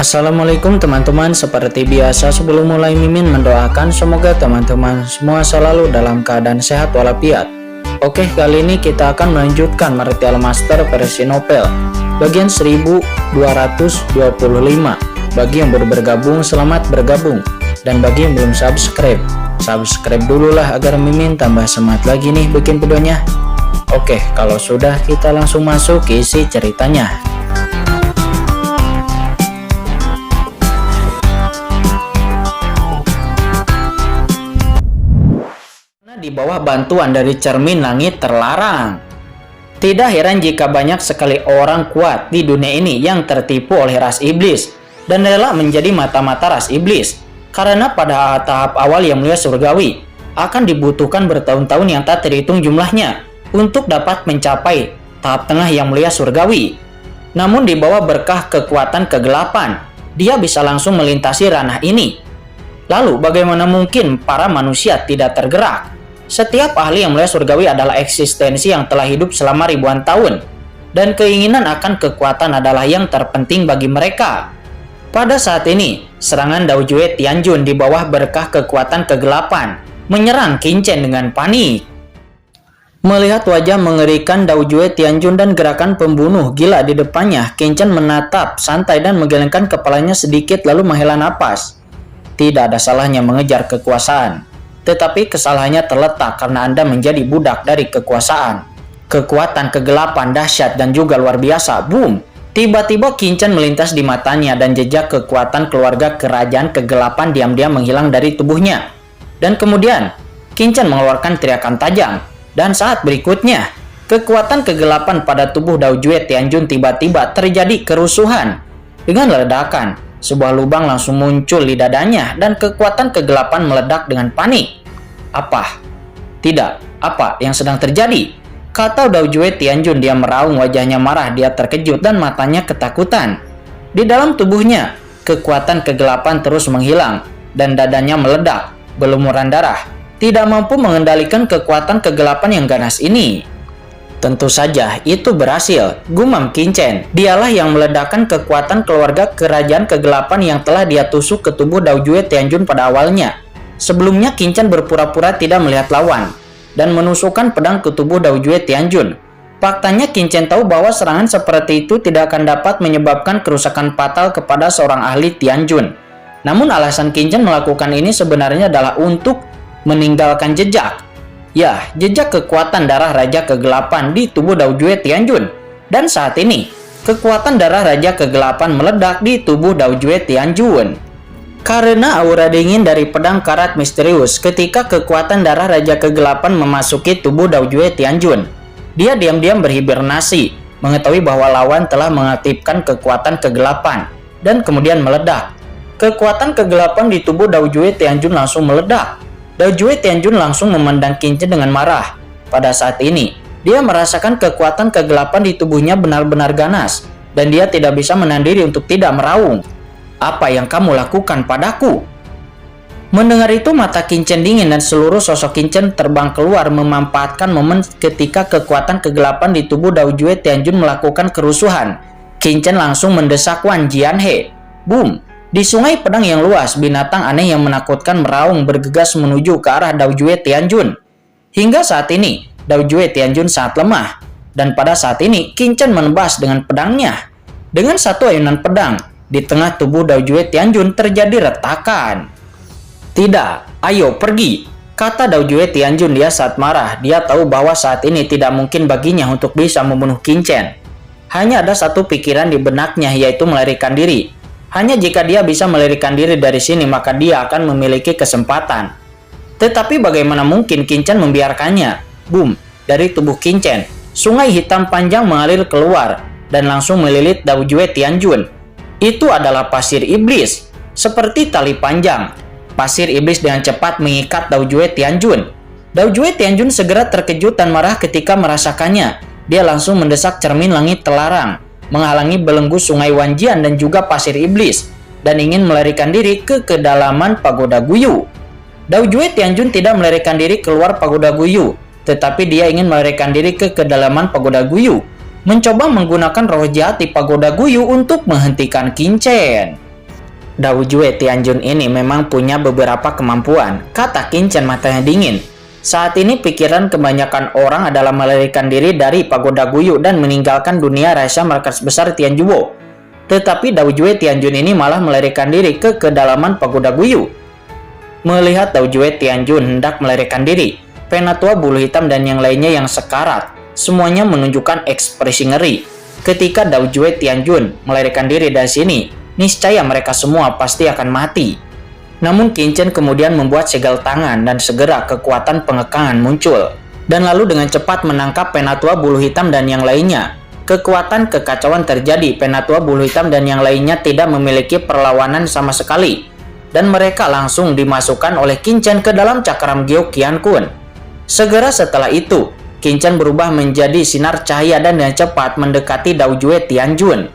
Assalamualaikum teman-teman, seperti biasa sebelum mulai Mimin mendoakan semoga teman-teman semua selalu dalam keadaan sehat walafiat. Oke, kali ini kita akan melanjutkan Martial Master versi novel bagian 1225. Bagi yang baru bergabung, selamat bergabung, dan bagi yang belum subscribe dulu lah agar Mimin tambah semangat lagi nih bikin videonya. Oke, kalau sudah kita langsung masuk ke isi ceritanya. Di bawah bantuan dari cermin langit terlarang. Tidak heran jika banyak sekali orang kuat di dunia ini yang tertipu oleh ras iblis dan rela menjadi mata-mata ras iblis, karena pada tahap awal yang mulia surgawi akan dibutuhkan bertahun-tahun yang tak terhitung jumlahnya untuk dapat mencapai tahap tengah yang mulia surgawi. Namun di bawah berkah kekuatan kegelapan, dia bisa langsung melintasi ranah ini. Lalu bagaimana mungkin para manusia tidak tergerak? Setiap ahli yang mulia surgawi adalah eksistensi yang telah hidup selama ribuan tahun, dan keinginan akan kekuatan adalah yang terpenting bagi mereka. Pada saat ini, serangan Dao Jue Tianjun di bawah berkah kekuatan kegelapan menyerang Qin Chen dengan panik. Melihat wajah mengerikan Dao Jue Tianjun dan gerakan pembunuh gila di depannya, Qin Chen menatap santai dan menggelengkan kepalanya sedikit lalu menghela napas. Tidak ada salahnya mengejar kekuasaan, tetapi kesalahannya terletak karena Anda menjadi budak dari kekuasaan. Kekuatan kegelapan dahsyat dan juga luar biasa. Boom! Tiba-tiba Qin Chen melintas di matanya dan jejak kekuatan keluarga kerajaan kegelapan diam-diam menghilang dari tubuhnya. Dan kemudian Qin Chen mengeluarkan teriakan tajam. Dan saat berikutnya, kekuatan kegelapan pada tubuh Dao Jue Tianjun tiba-tiba terjadi kerusuhan. Dengan ledakan, sebuah lubang langsung muncul di dadanya dan kekuatan kegelapan meledak dengan panik. Apa? Tidak, apa yang sedang terjadi? Kata Dao Jue Tianjun. Dia meraung, wajahnya marah, dia terkejut dan matanya ketakutan. Di dalam tubuhnya, kekuatan kegelapan terus menghilang dan dadanya meledak, berlumuran darah. Tidak mampu mengendalikan kekuatan kegelapan yang ganas ini. Tentu saja itu berhasil, gumam Qin Chen. Dialah yang meledakkan kekuatan keluarga kerajaan kegelapan yang telah dia tusuk ke tubuh Dao Jue Tianjun pada awalnya. Sebelumnya Qin Chen berpura-pura tidak melihat lawan dan menusukkan pedang ke tubuh Dao Jue Tianjun. Faktanya Qin Chen tahu bahwa serangan seperti itu tidak akan dapat menyebabkan kerusakan fatal kepada seorang ahli Tianjun. Namun alasan Qin Chen melakukan ini sebenarnya adalah untuk meninggalkan jejak. Ya, jejak kekuatan darah Raja Kegelapan di tubuh Dao Jue Tianjun. Dan saat ini, kekuatan darah Raja Kegelapan meledak di tubuh Dao Jue Tianjun. Karena aura dingin dari pedang karat misterius ketika kekuatan darah Raja Kegelapan memasuki tubuh Dao Jue Tianjun, dia diam-diam berhibernasi, mengetahui bahwa lawan telah mengaktifkan kekuatan kegelapan, dan kemudian meledak. Kekuatan kegelapan di tubuh Dao Jue Tianjun langsung meledak. Dao Jue Tianjun langsung memandang Qin Chen dengan marah. Pada saat ini, dia merasakan kekuatan kegelapan di tubuhnya benar-benar ganas, dan dia tidak bisa menahan diri untuk tidak meraung. Apa yang kamu lakukan padaku? Mendengar itu, mata Qin Chen dingin dan seluruh sosok Qin Chen terbang keluar, memanfaatkan momen ketika kekuatan kegelapan di tubuh Dao Jue Tianjun melakukan kerusuhan. Qin Chen langsung mendesak Wan Jianhe. Boom! Di sungai pedang yang luas, binatang aneh yang menakutkan meraung bergegas menuju ke arah Dao Jue Tianjun. Hingga saat ini, Dao Jue Tianjun sangat lemah. Dan pada saat ini, Qin Chen menebas dengan pedangnya. Dengan satu ayunan pedang, di tengah tubuh Dao Jue Tianjun terjadi retakan. Tidak, ayo pergi, kata Dao Jue Tianjun. Dia saat marah. Dia tahu bahwa saat ini tidak mungkin baginya untuk bisa membunuh Qin Chen. Hanya ada satu pikiran di benaknya, yaitu melarikan diri. Hanya jika dia bisa melarikan diri dari sini, maka dia akan memiliki kesempatan. Tetapi bagaimana mungkin Qin Chen membiarkannya? Boom! Dari tubuh Qin Chen, sungai hitam panjang mengalir keluar dan langsung melilit Dao Jue Tianjun. Itu adalah pasir iblis, seperti tali panjang. Pasir iblis dengan cepat mengikat Dao Jue Tianjun. Dao Jue Tianjun segera terkejut dan marah ketika merasakannya. Dia langsung mendesak cermin langit terlarang, menghalangi belenggu sungai Wanjian dan juga pasir iblis, dan ingin melarikan diri ke kedalaman pagoda Guyu. Dao Jue Tianjun tidak melarikan diri keluar pagoda Guyu, tetapi dia ingin melarikan diri ke kedalaman pagoda Guyu, mencoba menggunakan roh jahat di pagoda Guyu untuk menghentikan Qin Chen. Dao Jue Tianjun ini memang punya beberapa kemampuan, kata Qin Chen matanya dingin. Saat ini pikiran kebanyakan orang adalah melarikan diri dari Pagoda Guyu dan meninggalkan dunia rahasia markas besar Tianjuo. Tetapi Dao Jue Tianjun ini malah melarikan diri ke kedalaman Pagoda Guyu. Melihat Dao Jue Tianjun hendak melarikan diri, Penatua Bulu Hitam dan yang lainnya yang sekarat, semuanya menunjukkan ekspresi ngeri. Ketika Dao Jue Tianjun melarikan diri dari sini, niscaya mereka semua pasti akan mati. Namun Qin Chen kemudian membuat segel tangan dan segera kekuatan pengekangan muncul. Dan lalu dengan cepat menangkap Penatua Bulu Hitam dan yang lainnya. Kekuatan kekacauan terjadi, Penatua Bulu Hitam dan yang lainnya tidak memiliki perlawanan sama sekali. Dan mereka langsung dimasukkan oleh Qin Chen ke dalam cakram Gyo Qian Kun. Segera setelah itu, Qin Chen berubah menjadi sinar cahaya dan dengan cepat mendekati Dao Jue Tianjun.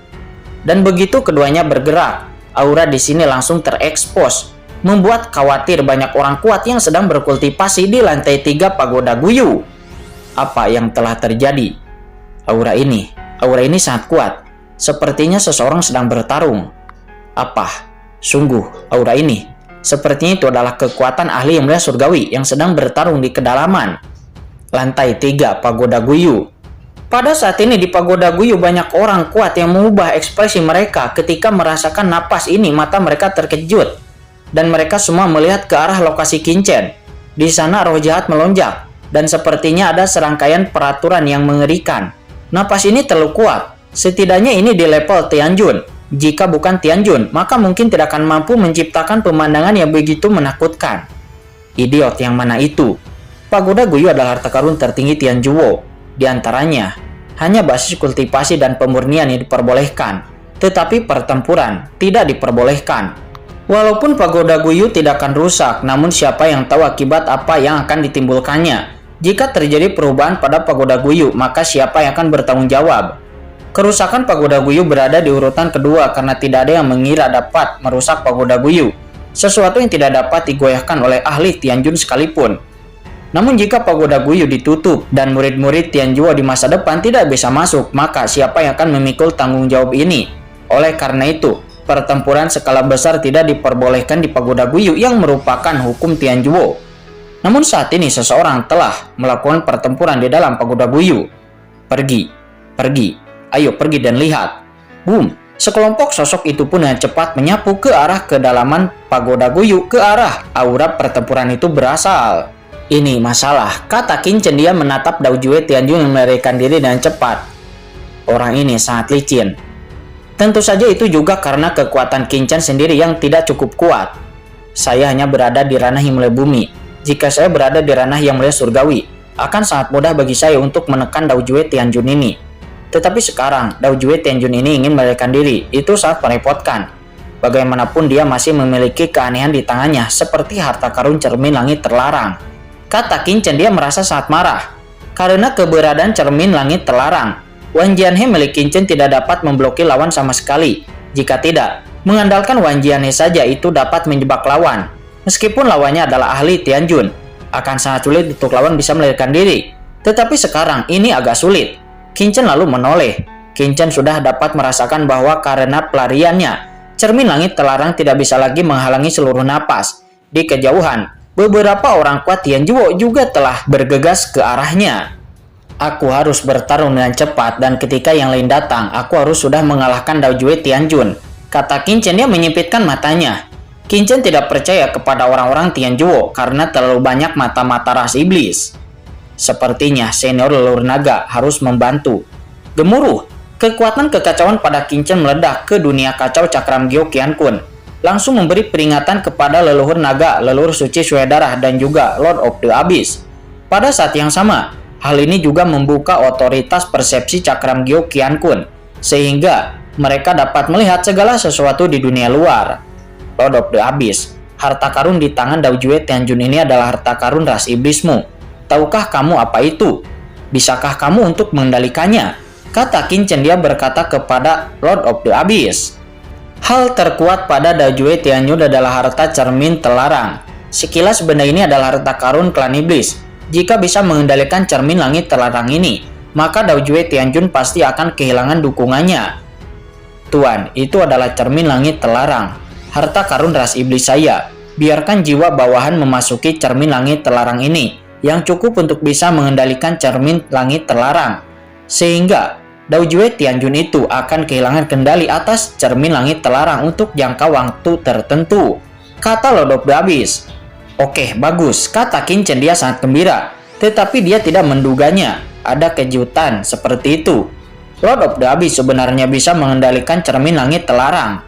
Dan begitu keduanya bergerak, aura di sini langsung terekspos, membuat khawatir banyak orang kuat yang sedang berkultivasi di lantai 3 Pagoda Guyu. Apa yang telah terjadi? Aura ini sangat kuat. Sepertinya seseorang sedang bertarung. Apa? Sungguh, aura ini. Sepertinya itu adalah kekuatan ahli yang mulia surgawi yang sedang bertarung di kedalaman lantai 3 Pagoda Guyu. Pada saat ini di Pagoda Guyu banyak orang kuat yang mengubah ekspresi mereka ketika merasakan napas ini. Mata mereka terkejut dan mereka semua melihat ke arah lokasi Qin Chen. Di sana roh jahat melonjak dan sepertinya ada serangkaian peraturan yang mengerikan. Napas ini terlalu kuat. Setidaknya ini di level Tianjun. Jika bukan Tianjun, maka mungkin tidak akan mampu menciptakan pemandangan yang begitu menakutkan. Idiot yang mana itu? Pagoda Guyu adalah harta karun tertinggi Tianjuo. Di antaranya, hanya basis kultivasi dan pemurnian yang diperbolehkan, tetapi pertempuran tidak diperbolehkan. Walaupun Pagoda Guyu tidak akan rusak, namun siapa yang tahu akibat apa yang akan ditimbulkannya. Jika terjadi perubahan pada Pagoda Guyu, maka siapa yang akan bertanggung jawab? Kerusakan Pagoda Guyu berada di urutan kedua karena tidak ada yang mengira dapat merusak Pagoda Guyu, sesuatu yang tidak dapat digoyahkan oleh ahli Tianjun sekalipun. Namun jika Pagoda Guyu ditutup dan murid-murid Tianjuo di masa depan tidak bisa masuk, maka siapa yang akan memikul tanggung jawab ini? Oleh karena itu, pertempuran skala besar tidak diperbolehkan di Pagoda Guyu yang merupakan hukum Tianjuo. Namun saat ini seseorang telah melakukan pertempuran di dalam Pagoda Guyu. Pergi. Ayo pergi dan lihat. Boom. Sekelompok sosok itu pun dengan cepat menyapu ke arah kedalaman Pagoda Guyu, ke arah aura pertempuran itu berasal. Ini masalah, kata Qin Chen. Dia menatap Dao Jue Tianjun yang melarikan diri dengan cepat. Orang ini sangat licin. Tentu saja itu juga karena kekuatan Qin Chen sendiri yang tidak cukup kuat. Saya hanya berada di ranah yang mulia bumi. Jika saya berada di ranah yang mulia surgawi, akan sangat mudah bagi saya untuk menekan Dao Jue Tianjun ini. Tetapi sekarang, Dao Jue Tianjun ini ingin melarikan diri. Itu sangat merepotkan. Bagaimanapun dia masih memiliki keanehan di tangannya, seperti harta karun cermin langit terlarang. Kata Qin Chen, dia merasa sangat marah. Karena keberadaan cermin langit terlarang, Wan Jianhe milik Qin Chen tidak dapat memblokir lawan sama sekali. Jika tidak, mengandalkan Wan Jianhe saja itu dapat menjebak lawan. Meskipun lawannya adalah ahli Tianjun, akan sangat sulit untuk lawan bisa melarikan diri. Tetapi sekarang ini agak sulit. Qin Chen lalu menoleh. Qin Chen sudah dapat merasakan bahwa karena pelariannya, cermin langit terlarang tidak bisa lagi menghalangi seluruh napas. Di kejauhan, beberapa orang kuat Tianjuo juga telah bergegas ke arahnya. Aku harus bertarung dengan cepat dan ketika yang lain datang, aku harus sudah mengalahkan Dao Jue Tianjun. Kata Qin Chen, dia menyipitkan matanya. Qin Chen tidak percaya kepada orang-orang Tianjuo karena terlalu banyak mata-mata ras iblis. Sepertinya senior leluhur naga harus membantu. Gemuruh, kekuatan kekacauan pada Qin Chen meledak ke dunia kacau cakram Gyo Qian Kun. Langsung memberi peringatan kepada leluhur naga, leluhur suci Sue Darah dan juga Lord of the Abyss. Pada saat yang sama, hal ini juga membuka otoritas persepsi cakram Gyo Qian Kun, sehingga mereka dapat melihat segala sesuatu di dunia luar. Lord of the Abyss, harta karun di tangan Dao Jue Tianjun ini adalah harta karun ras iblismu. Tahukah kamu apa itu? Bisakah kamu untuk mengendalikannya? Kata Qin Chen, dia berkata kepada Lord of the Abyss. Hal terkuat pada Dao Jue Tianjun adalah harta cermin terlarang. Sekilas benda ini adalah harta karun klan iblis. Jika bisa mengendalikan cermin langit terlarang ini, maka Dao Jue Tianjun pasti akan kehilangan dukungannya. Tuan, itu adalah cermin langit terlarang. harta karun ras iblis saya. Biarkan jiwa bawahan memasuki cermin langit terlarang ini, yang cukup untuk bisa mengendalikan cermin langit terlarang. Sehingga Dao Jue Tianjun itu akan kehilangan kendali atas cermin langit terlarang untuk jangka waktu tertentu, kata Lord of the Abyss. Oke, bagus, kata Qin Chen. Dia sangat gembira, tetapi dia tidak menduganya ada kejutan seperti itu. Lord of the Abyss sebenarnya bisa mengendalikan cermin langit terlarang.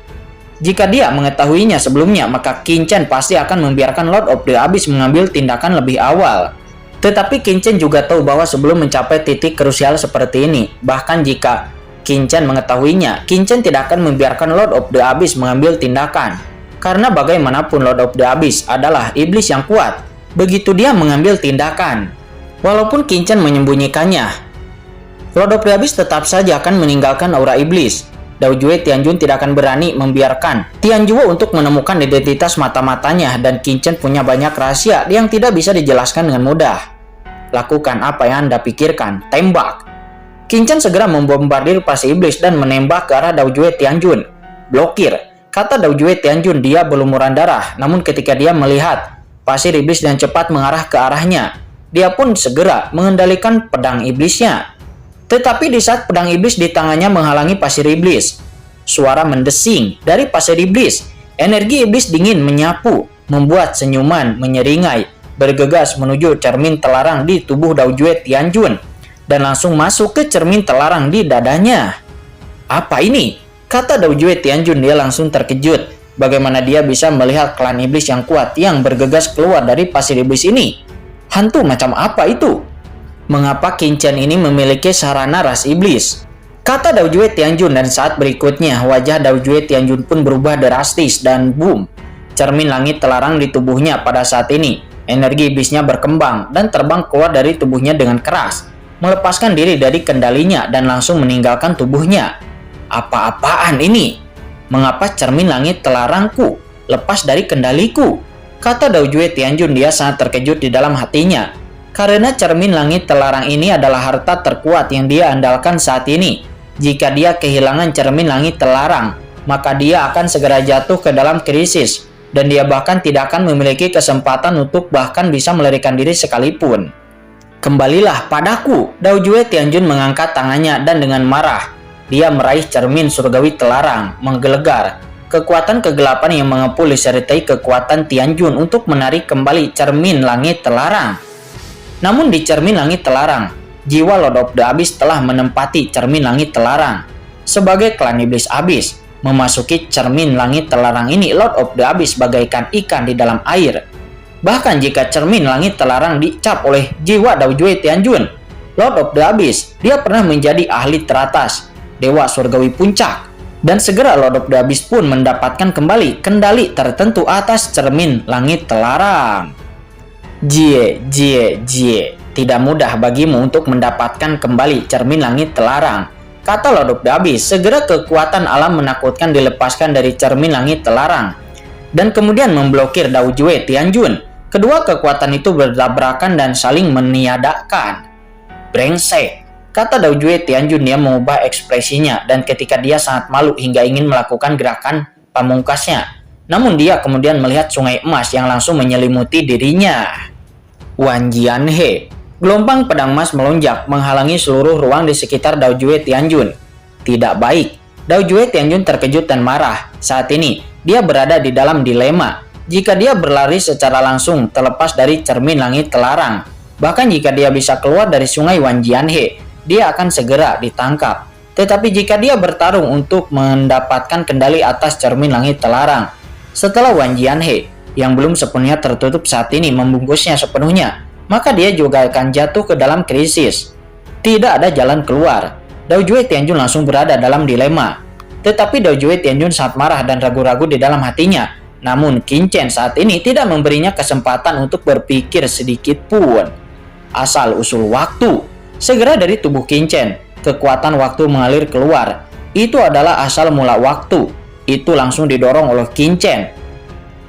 Jika dia mengetahuinya sebelumnya, maka Qin Chen pasti akan membiarkan Lord of the Abyss mengambil tindakan lebih awal. Tetapi Qin Chen juga tahu bahwa sebelum mencapai titik krusial seperti ini, bahkan jika Qin Chen mengetahuinya, Qin Chen tidak akan membiarkan Lord of the Abyss mengambil tindakan. Karena bagaimanapun Lord of the Abyss adalah iblis yang kuat, begitu dia mengambil tindakan. Walaupun Qin Chen menyembunyikannya, Lord of the Abyss tetap saja akan meninggalkan aura iblis. Dao Jue Tianjun tidak akan berani membiarkan Tianjuo untuk menemukan identitas mata-matanya, dan Qin Chen punya banyak rahasia yang tidak bisa dijelaskan dengan mudah. Lakukan apa yang Anda pikirkan, tembak. Qin Chen segera membombardir pasir iblis dan menembak ke arah Dao Jue Tianjun. Blokir, kata Dao Jue Tianjun. Dia berlumuran darah, namun ketika dia melihat pasir iblis dan cepat mengarah ke arahnya, dia pun segera mengendalikan pedang iblisnya. Tetapi di saat pedang iblis di tangannya menghalangi pasir iblis, suara mendesing dari pasir iblis. Energi iblis dingin menyapu, membuat senyuman menyeringai, bergegas menuju cermin terlarang di tubuh Dao Jue Tianjun, dan langsung masuk ke cermin terlarang di dadanya. Apa ini? Kata Dao Jue Tianjun. Dia langsung terkejut. Bagaimana dia bisa melihat klan iblis yang kuat yang bergegas keluar dari pasir iblis ini? Hantu macam apa itu? Mengapa Qin Chen ini memiliki sarana ras iblis? Kata Dao Jue Tianjun, dan saat berikutnya wajah Dao Jue Tianjun pun berubah drastis dan boom. Cermin langit terlarang di tubuhnya pada saat ini, energi iblisnya berkembang dan terbang keluar dari tubuhnya dengan keras, melepaskan diri dari kendalinya dan langsung meninggalkan tubuhnya. Apa-apaan ini? Mengapa cermin langit terlarangku lepas dari kendaliku? Kata Dao Jue Tianjun. Dia sangat terkejut di dalam hatinya. Karena cermin langit terlarang ini adalah harta terkuat yang dia andalkan saat ini. Jika dia kehilangan cermin langit terlarang, maka dia akan segera jatuh ke dalam krisis, dan dia bahkan tidak akan memiliki kesempatan untuk bahkan bisa melarikan diri sekalipun. Kembalilah padaku. Dao Jue Tianjun mengangkat tangannya dan dengan marah, dia meraih cermin surgawi terlarang, menggelegar. Kekuatan kegelapan yang mengepul disertai kekuatan Tianjun untuk menarik kembali cermin langit terlarang. Namun di cermin langit terlarang, jiwa Lord of the Abyss telah menempati cermin langit terlarang. Sebagai klan iblis Abyss, memasuki cermin langit terlarang ini, Lord of the Abyss bagaikan ikan di dalam air. Bahkan jika cermin langit terlarang dicap oleh jiwa Dao Jue Tianjun, Lord of the Abyss, dia pernah menjadi ahli teratas, dewa surgawi puncak. Dan segera Lord of the Abyss pun mendapatkan kembali kendali tertentu atas cermin langit terlarang. Jie, tidak mudah bagimu untuk mendapatkan kembali cermin langit terlarang, kata Lord of the Abyss. Segera kekuatan alam menakutkan dilepaskan dari cermin langit terlarang, dan kemudian memblokir Dao Jue Tianjun. Kedua kekuatan itu bertabrakan dan saling meniadakan. Brengsek, kata Dao Jue Tianjun. Dia mengubah ekspresinya, dan ketika dia sangat malu hingga ingin melakukan gerakan pamungkasnya, namun dia kemudian melihat sungai emas yang langsung menyelimuti dirinya. Wan Jianhe. Gelombang pedang emas melonjak menghalangi seluruh ruang di sekitar Dao Jue Tianjun. Tidak baik. Dao Jue Tianjun terkejut dan marah. Saat ini, dia berada di dalam dilema. Jika dia berlari secara langsung terlepas dari cermin langit terlarang, bahkan jika dia bisa keluar dari sungai Wan Jianhe, dia akan segera ditangkap. Tetapi jika dia bertarung untuk mendapatkan kendali atas cermin langit terlarang, setelah Wan Jianhe yang belum sepenuhnya tertutup saat ini membungkusnya sepenuhnya, maka dia juga akan jatuh ke dalam krisis. Tidak ada jalan keluar. Dao Jue Tianjun langsung berada dalam dilema. Tetapi Dao Jue Tianjun sangat marah dan ragu-ragu di dalam hatinya. Namun Qin Chen saat ini tidak memberinya kesempatan untuk berpikir sedikit pun. Asal usul waktu. Segera dari tubuh Qin Chen, kekuatan waktu mengalir keluar. Itu adalah asal mula waktu. Itu langsung didorong oleh Qin Chen.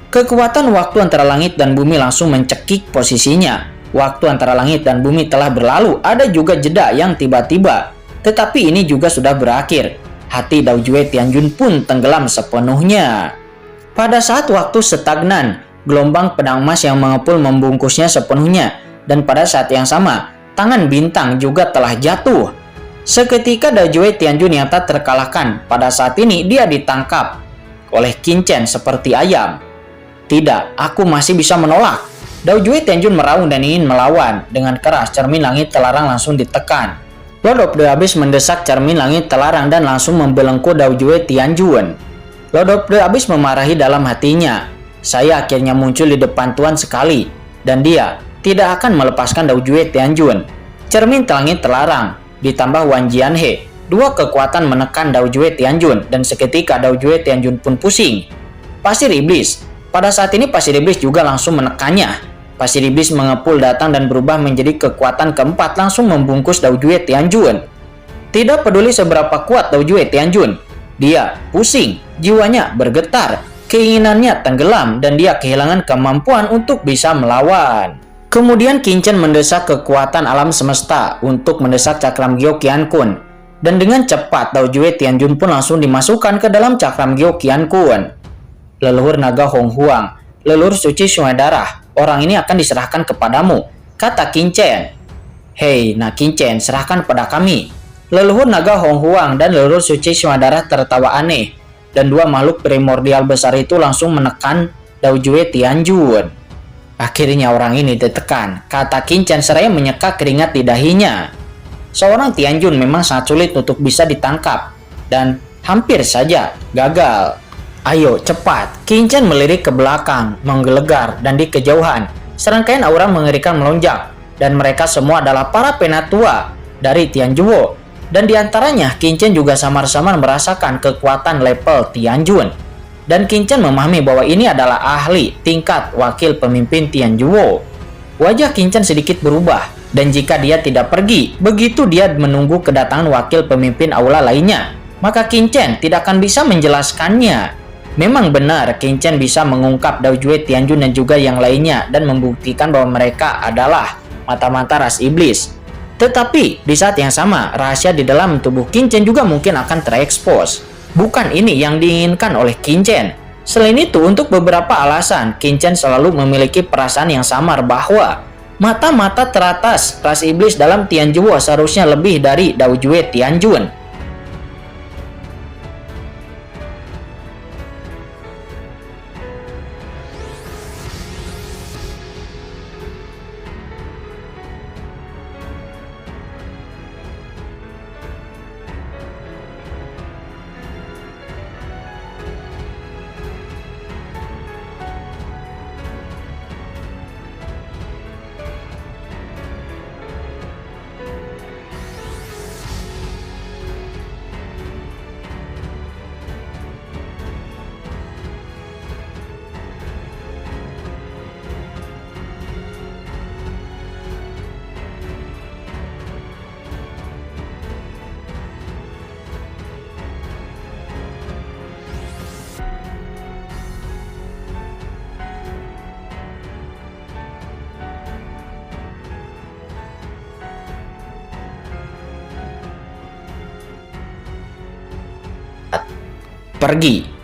Kekuatan waktu antara langit dan bumi langsung mencekik posisinya. Waktu antara langit dan bumi telah berlalu, ada juga jeda yang tiba-tiba. Tetapi ini juga sudah berakhir. Hati Dao Jue Tianjun pun tenggelam sepenuhnya. Pada saat waktu stagnan, gelombang pedang emas yang mengepul membungkusnya sepenuhnya, dan pada saat yang sama, tangan bintang juga telah jatuh. Seketika Dao Jue Tianjun yang tak terkalahkan, pada saat ini dia ditangkap oleh Qin Chen seperti ayam. Tidak, aku masih bisa menolak. Dao Jue Tianjun meraung dan ingin melawan. Dengan keras, cermin langit telarang langsung ditekan. Lord of the Abyss mendesak cermin langit telarang dan langsung membelenggu Dao Jue Tianjun. Lord of the Abyss memarahi dalam hatinya. Saya akhirnya muncul di depan Tuan sekali, dan dia tidak akan melepaskan Dao Jue Tianjun. Cermin langit telarang, ditambah Wan Jianhe. Dua kekuatan menekan Dao Jue Tianjun, dan seketika Dao Jue Tianjun pun pusing. Pasir Iblis. Pada saat ini Pasir Iblis juga langsung menekannya. Pasir Iblis mengepul datang dan berubah menjadi kekuatan keempat langsung membungkus Dao Jue Tianjun. Tidak peduli seberapa kuat Dao Jue Tianjun, dia pusing, jiwanya bergetar, keinginannya tenggelam, dan dia kehilangan kemampuan untuk bisa melawan. Kemudian Qin Chen mendesak kekuatan alam semesta untuk mendesak Cakram Gyo Qian Kun. Dan dengan cepat Dao Jue Tianjun pun langsung dimasukkan ke dalam Cakram Gyo Qian Kun. Leluhur naga Hong Huang, leluhur suci sungai darah, orang ini akan diserahkan kepadamu, kata Qin Chen. Hei, Qin Chen, serahkan pada kami. Leluhur naga Hong Huang dan leluhur suci sungai darah tertawa aneh, dan dua makhluk primordial besar itu langsung menekan Dao Jue Tianjun. Akhirnya orang ini ditekan, kata Qin Chen seraya menyeka keringat di dahinya. Seorang Tianjun memang sangat sulit untuk bisa ditangkap, dan hampir saja gagal. Ayo cepat, Qin Chen melirik ke belakang, menggelegar, dan di kejauhan, serangkaian aura mengerikan melonjak, dan mereka semua adalah para penatua dari Tianjuo. Dan diantaranya Qin Chen juga samar-samar merasakan kekuatan level Tianjun. Dan Qin Chen memahami bahwa ini adalah ahli tingkat wakil pemimpin Tianjuo. Wajah Qin Chen sedikit berubah, dan jika dia tidak pergi, begitu dia menunggu kedatangan wakil pemimpin aula lainnya, maka Qin Chen tidak akan bisa menjelaskannya. Memang benar Qin Chen bisa mengungkap Dao Jue Tianjun dan juga yang lainnya dan membuktikan bahwa mereka adalah mata-mata ras iblis. Tetapi di saat yang sama, rahasia di dalam tubuh Qin Chen juga mungkin akan terekspos. Bukan ini yang diinginkan oleh Qin Chen. Selain itu, untuk beberapa alasan, Qin Chen selalu memiliki perasaan yang samar bahwa mata-mata teratas ras iblis dalam Tianjuo seharusnya lebih dari Dao Jue Tianjun.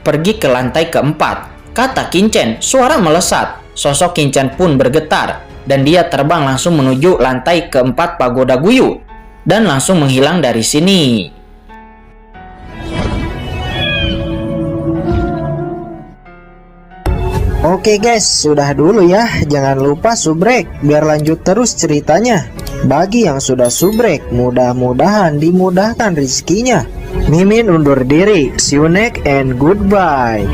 Pergi ke lantai keempat, kata Qin Chen. Suara melesat, sosok Qin Chen pun bergetar, dan dia terbang langsung menuju lantai keempat pagoda Guyu, dan langsung menghilang dari sini. Oke guys, sudah dulu ya. Jangan lupa subrek biar lanjut terus ceritanya. Bagi yang sudah subrek, mudah-mudahan dimudahkan rezekinya. Mimin undur diri. See you next and goodbye.